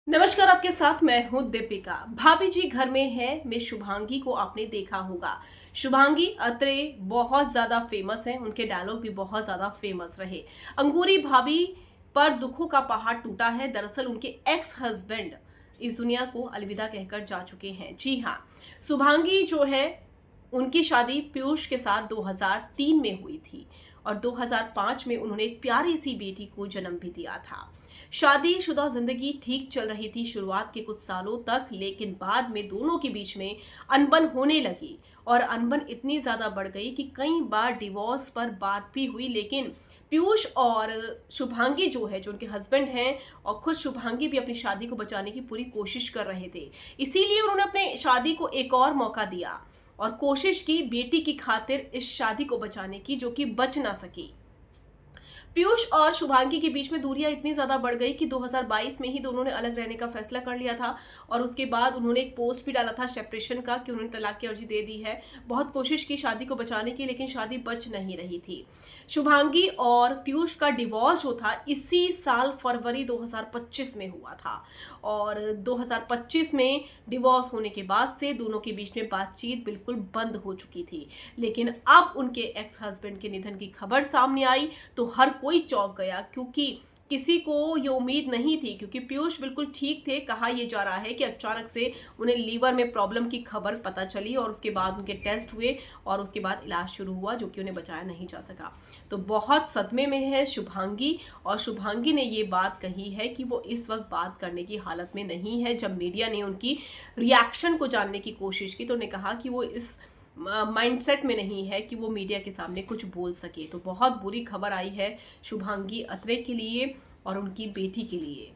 नमस्कार, आपके साथ मैं हूं दीपिका। भाभी जी घर में है में शुभांगी को आपने देखा होगा। शुभांगी अत्रे बहुत ज्यादा फेमस हैं, उनके डायलॉग भी बहुत ज्यादा फेमस रहे। अंगूरी भाभी पर दुखों का पहाड़ टूटा है। दरअसल उनके एक्स हस्बैंड इस दुनिया को अलविदा कहकर जा चुके हैं। जी हाँ, शुभांगी जो है उनकी शादी पीयूष के साथ 2003 में हुई थी और 2005 में उन्होंने एक प्यारी सी बेटी को जन्म भी दिया था। शादीशुदा जिंदगी ठीक चल रही थी शुरुआत के कुछ सालों तक, लेकिन बाद में दोनों के बीच में अनबन होने लगी और अनबन इतनी ज्यादा बढ़ गई कि कई बार डिवोर्स पर बात भी हुई। लेकिन पीयूष और शुभांगी जो है, जो उनके हस्बैंड हैं, और खुद शुभांगी भी अपनी शादी को बचाने की पूरी कोशिश कर रहे थे। इसीलिए उन्होंने अपने शादी को एक और मौका दिया और कोशिश की बेटी की खातिर इस शादी को बचाने की, जो कि बच ना सकी। पीयूष और शुभांगी के बीच में दूरियां इतनी ज्यादा बढ़ गई कि 2022 में ही दोनों ने अलग रहने का फैसला कर लिया था और उसके बाद उन्होंने एक पोस्ट भी डाला था सेपरेशन का कि उन्होंने तलाक की अर्जी दे दी है। बहुत कोशिश की शादी को बचाने की, लेकिन शादी बच नहीं रही थी। शुभांगी और पीयूष का डिवोर्स जो था इसी साल फरवरी 2025 में हुआ था और 2025 में डिवोर्स होने के बाद से दोनों के बीच में बातचीत बिल्कुल बंद हो चुकी थी। लेकिन अब उनके एक्स हस्बैंड के निधन की खबर सामने आई तो हर कोई चौंक गया, क्योंकि किसी को ये उम्मीद नहीं थी। क्योंकि पीयूष बिल्कुल ठीक थे। कहा यह जा रहा है कि अचानक से उन्हें लीवर में प्रॉब्लम की खबर पता चली और उसके बाद उनके टेस्ट हुए और उसके बाद इलाज शुरू हुआ, जो कि उन्हें बचाया नहीं जा सका। तो बहुत सदमे में है शुभांगी और शुभांगी ने ये बात कही है कि वो इस वक्त बात करने की हालत में नहीं है। जब मीडिया ने उनकी रिएक्शन को जानने की कोशिश की तो उन्होंने कहा कि वो इस माइंडसेट में नहीं है कि वो मीडिया के सामने कुछ बोल सके। तो बहुत बुरी खबर आई है शुभांगी अत्रे के लिए और उनकी बेटी के लिए।